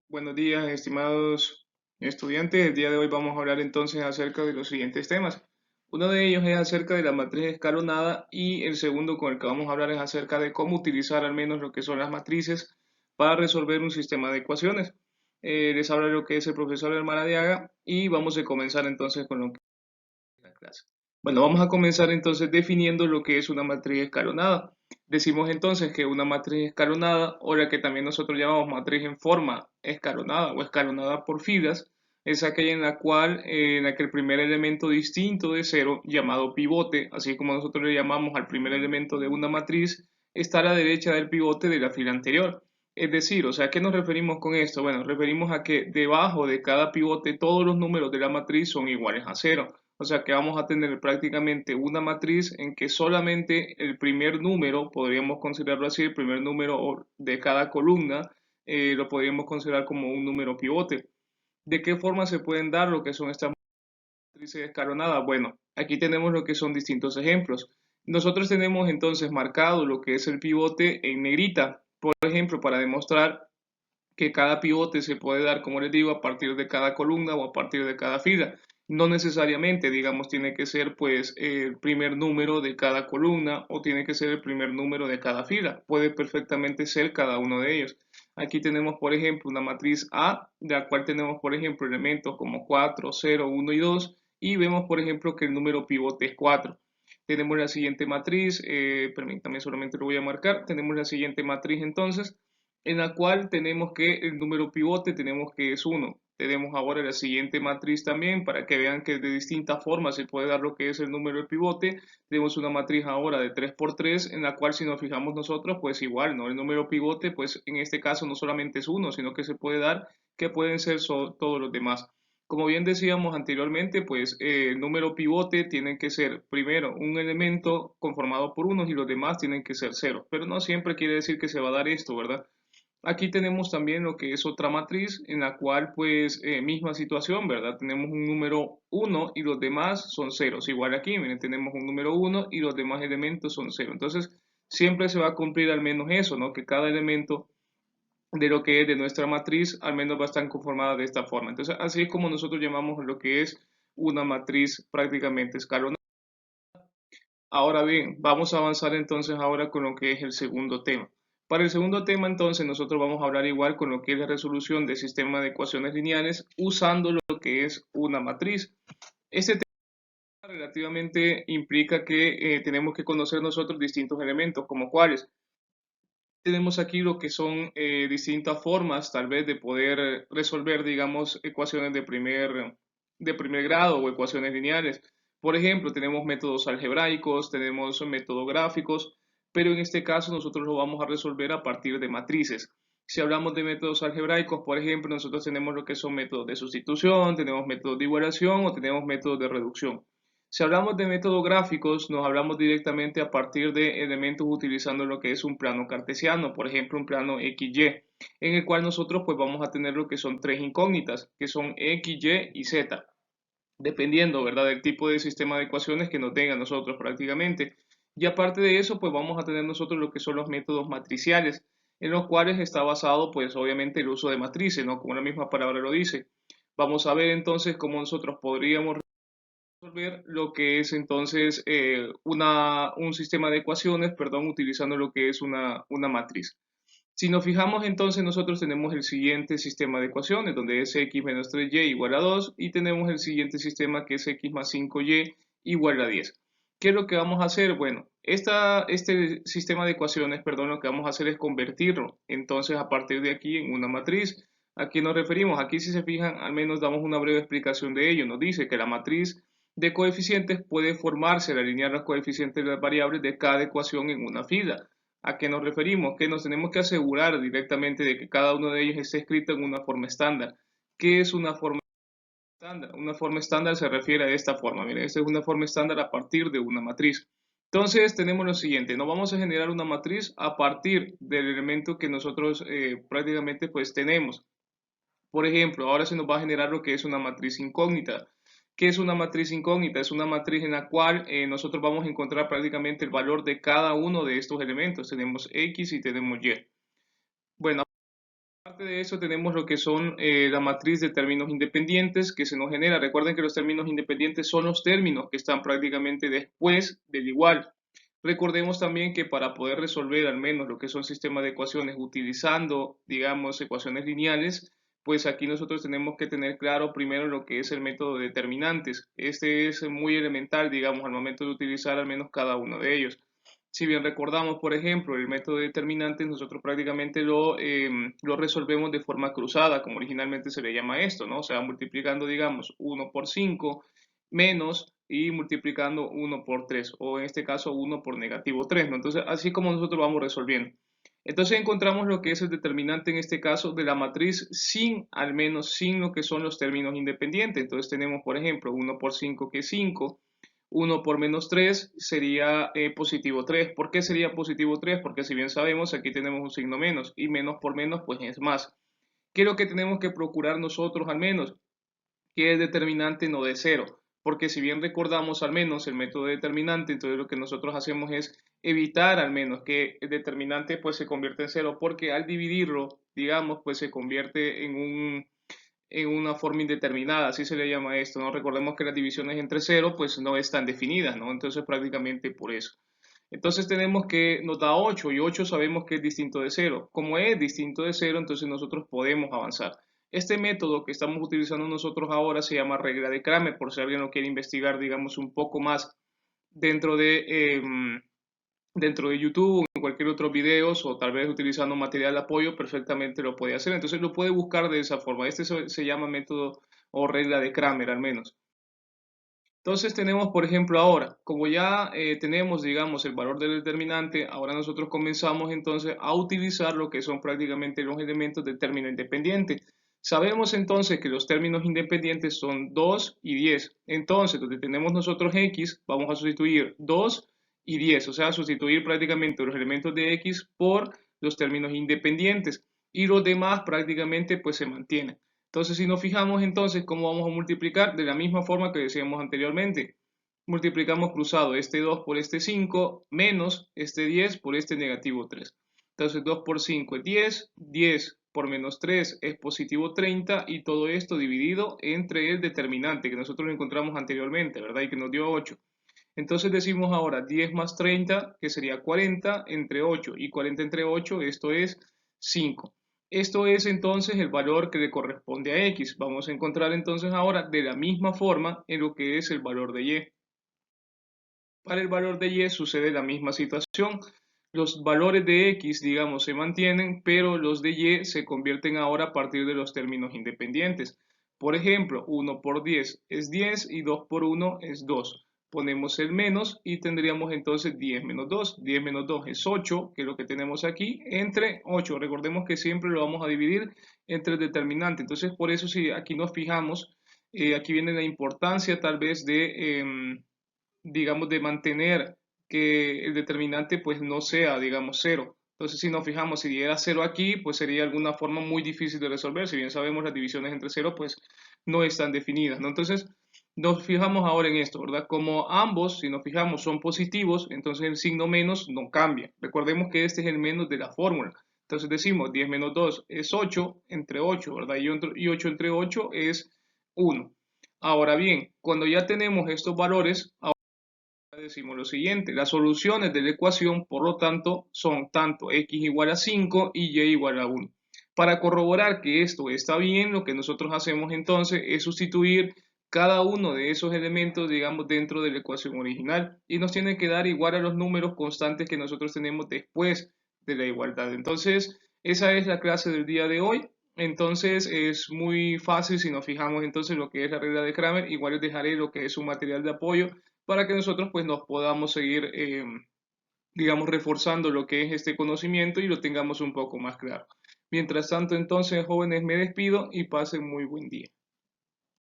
Buenos días, estimados estudiantes. El día de hoy vamos a hablar entonces acerca de los siguientes temas. Uno de ellos es acerca de la matriz escalonada y el segundo con el que vamos a hablar es acerca de cómo utilizar al menos lo que son las matrices para resolver un sistema de ecuaciones. Les habla lo que es el profesor Hermanadiaga y vamos a comenzar entonces con lo que es la clase. Bueno, vamos a comenzar entonces definiendo lo que es una matriz escalonada. Decimos entonces que una matriz escalonada, o la que también nosotros llamamos matriz en forma escalonada o escalonada por filas, es aquella en la que el primer elemento distinto de cero, llamado pivote, así como nosotros le llamamos al primer elemento de una matriz, está a la derecha del pivote de la fila anterior. Es decir, o sea, ¿a qué nos referimos con esto? Bueno, nos referimos a que debajo de cada pivote todos los números de la matriz son iguales a cero. O sea que vamos a tener prácticamente una matriz en que solamente el primer número, podríamos considerarlo así, el primer número de cada columna, lo podríamos considerar como un número pivote. ¿De qué forma se pueden dar lo que son estas matrices escalonadas? Bueno, aquí tenemos lo que son distintos ejemplos. Nosotros tenemos entonces marcado lo que es el pivote en negrita, por ejemplo, para demostrar que cada pivote se puede dar, como les digo, a partir de cada columna o a partir de cada fila. No necesariamente, digamos, tiene que ser pues el primer número de cada columna o tiene que ser el primer número de cada fila. Puede perfectamente ser cada uno de ellos. Aquí tenemos, por ejemplo, una matriz A, de la cual tenemos, por ejemplo, elementos como 4, 0, 1 y 2, y vemos, por ejemplo, que el número pivote es 4. Tenemos la siguiente matriz, permítame solamente lo voy a marcar, tenemos la siguiente matriz entonces, en la cual tenemos que el número pivote tenemos que es 1. Tenemos ahora la siguiente matriz también para que vean que de distintas formas se puede dar lo que es el número de pivote. Tenemos una matriz ahora de 3 por 3 en la cual si nos fijamos nosotros pues igual, ¿no? El número pivote pues en este caso no solamente es 1 sino que se puede dar que pueden ser todos los demás. Como bien decíamos anteriormente, pues el número pivote tiene que ser primero un elemento conformado por unos y los demás tienen que ser cero. Pero no siempre quiere decir que se va a dar esto, ¿verdad? Aquí tenemos también lo que es otra matriz en la cual pues misma situación, ¿verdad? Tenemos un número uno y los demás son ceros. Igual aquí, miren, tenemos un número uno y los demás elementos son cero. Entonces, siempre se va a cumplir al menos eso, ¿no? Que cada elemento de lo que es de nuestra matriz al menos va a estar conformada de esta forma. Entonces, así es como nosotros llamamos lo que es una matriz prácticamente escalonada. Ahora bien, vamos a avanzar entonces ahora con lo que es el segundo tema. Para el segundo tema entonces nosotros vamos a hablar igual con lo que es la resolución del sistema de ecuaciones lineales usando lo que es una matriz. Este tema relativamente implica que tenemos que conocer nosotros distintos elementos, como cuáles. Tenemos aquí lo que son distintas formas tal vez de poder resolver, digamos, ecuaciones de primer grado o ecuaciones lineales. Por ejemplo, tenemos métodos algebraicos, tenemos métodos gráficos, pero en este caso nosotros lo vamos a resolver a partir de matrices. Si hablamos de métodos algebraicos, por ejemplo, nosotros tenemos lo que son métodos de sustitución, tenemos métodos de igualación o tenemos métodos de reducción. Si hablamos de métodos gráficos, nos hablamos directamente a partir de elementos utilizando lo que es un plano cartesiano, por ejemplo, un plano XY, en el cual nosotros pues vamos a tener lo que son tres incógnitas, que son X, Y y Z, dependiendo, ¿verdad?, del tipo de sistema de ecuaciones que nos den a nosotros prácticamente. Y aparte de eso, pues vamos a tener nosotros lo que son los métodos matriciales, en los cuales está basado pues obviamente el uso de matrices, ¿no? Como la misma palabra lo dice. Vamos a ver entonces cómo nosotros podríamos resolver lo que es entonces un sistema de ecuaciones, perdón, utilizando lo que es una matriz. Si nos fijamos entonces nosotros tenemos el siguiente sistema de ecuaciones donde es x menos 3y igual a 2 y tenemos el siguiente sistema que es x más 5y igual a 10. ¿Qué es lo que vamos a hacer? Bueno, este sistema de ecuaciones, perdón, lo que vamos a hacer es convertirlo entonces a partir de aquí en una matriz. ¿A qué nos referimos? Aquí si se fijan, al menos damos una breve explicación de ello. Nos dice que la matriz de coeficientes puede formarse al alinear los coeficientes de las variables de cada ecuación en una fila. ¿A qué nos referimos? Que nos tenemos que asegurar directamente de que cada uno de ellos esté escrito en una forma estándar. ¿Qué es una forma estándar? Una forma estándar se refiere a esta forma. Miren, esta es una forma estándar a partir de una matriz. Entonces tenemos lo siguiente, nos vamos a generar una matriz a partir del elemento que nosotros prácticamente pues tenemos. Por ejemplo, ahora se nos va a generar lo que es una matriz incógnita. ¿Qué es una matriz incógnita? Es una matriz en la cual nosotros vamos a encontrar prácticamente el valor de cada uno de estos elementos. Tenemos X y tenemos Y. Bueno, Aparte de eso tenemos lo que son la matriz de términos independientes que se nos genera. Recuerden que los términos independientes son los términos que están prácticamente después del igual. Recordemos también que para poder resolver al menos lo que son sistemas de ecuaciones utilizando, digamos, ecuaciones lineales, pues aquí nosotros tenemos que tener claro primero lo que es el método de determinantes. Este es muy elemental, digamos, al momento de utilizar al menos cada uno de ellos. Si bien recordamos, por ejemplo, el método de determinantes, nosotros prácticamente lo resolvemos de forma cruzada, como originalmente se le llama esto, ¿no? O sea, multiplicando, digamos, 1 por 5 menos y multiplicando 1 por 3, o en este caso 1 por negativo 3, ¿no? Entonces, así como nosotros vamos resolviendo. Entonces encontramos lo que es el determinante en este caso de la matriz sin, al menos sin lo que son los términos independientes. Entonces tenemos, por ejemplo, 1 por 5 que es 5, 1 por menos 3 sería positivo 3. ¿Por qué sería positivo 3? Porque si bien sabemos, aquí tenemos un signo menos y menos por menos pues es más. ¿Qué es lo que tenemos que procurar nosotros al menos? Que el determinante no de cero. Porque si bien recordamos al menos el método determinante, entonces lo que nosotros hacemos es evitar al menos que el determinante pues se convierta en cero, porque al dividirlo, digamos, pues se convierte en una forma indeterminada, así se le llama esto, ¿no? Recordemos que las divisiones entre cero pues no están definidas, ¿no? Entonces prácticamente por eso. Entonces tenemos que nos da 8 y 8 sabemos que es distinto de cero. Como es distinto de cero, entonces nosotros podemos avanzar. Este método que estamos utilizando nosotros ahora se llama regla de Kramer, por si alguien lo quiere investigar, digamos, un poco más dentro dentro de YouTube o en cualquier otro video o tal vez utilizando material de apoyo, perfectamente lo puede hacer. Entonces lo puede buscar de esa forma. Este se llama método o regla de Kramer al menos. Entonces tenemos, por ejemplo, ahora, como ya tenemos, digamos, el valor del determinante, ahora nosotros comenzamos entonces a utilizar lo que son prácticamente los elementos del término independiente. Sabemos entonces que los términos independientes son 2 y 10. Entonces, donde tenemos nosotros x, vamos a sustituir 2 y 10, o sea, sustituir prácticamente los elementos de x por los términos independientes. Y los demás prácticamente pues se mantienen. Entonces, si nos fijamos entonces cómo vamos a multiplicar, de la misma forma que decíamos anteriormente, multiplicamos cruzado este 2 por este 5 menos este 10 por este negativo 3. Entonces 2 por 5 es 10, 10 por menos 3 es positivo 30 y todo esto dividido entre el determinante que nosotros lo encontramos anteriormente, ¿verdad? Y que nos dio 8. Entonces decimos ahora 10 más 30, que sería 40 entre 8, y 40 entre 8, esto es 5. Esto es entonces el valor que le corresponde a x. Vamos a encontrar entonces ahora de la misma forma en lo que es el valor de y. Para el valor de y sucede la misma situación. Los valores de x, digamos, se mantienen, pero los de y se convierten ahora a partir de los términos independientes. Por ejemplo, 1 por 10 es 10 y 2 por 1 es 2. Ponemos el menos y tendríamos entonces 10 menos 2. 10 menos 2 es 8, que es lo que tenemos aquí, entre 8. Recordemos que siempre lo vamos a dividir entre el determinante. Entonces, por eso si aquí nos fijamos, aquí viene la importancia tal vez de digamos, de mantener que el determinante pues no sea, digamos, cero. Entonces, si nos fijamos, si diera cero aquí, pues sería alguna forma muy difícil de resolver. Si bien sabemos las divisiones entre cero, pues no están definidas, ¿no? Entonces, nos fijamos ahora en esto, ¿verdad? Como ambos, si nos fijamos, son positivos, entonces el signo menos no cambia. Recordemos que este es el menos de la fórmula. Entonces decimos 10 menos 2 es 8 entre 8, ¿verdad? Y 8 entre 8 es 1. Ahora bien, cuando ya tenemos estos valores, decimos lo siguiente, las soluciones de la ecuación, por lo tanto, son tanto x igual a 5 y y igual a 1. Para corroborar que esto está bien, lo que nosotros hacemos entonces es sustituir cada uno de esos elementos, digamos, dentro de la ecuación original y nos tiene que dar igual a los números constantes que nosotros tenemos después de la igualdad. Entonces, esa es la clase del día de hoy. Entonces es muy fácil si nos fijamos entonces lo que es la regla de Kramer. Igual les dejaré lo que es un material de apoyo para que nosotros pues nos podamos seguir, digamos, reforzando lo que es este conocimiento y lo tengamos un poco más claro. Mientras tanto, entonces, jóvenes, me despido y pasen muy buen día.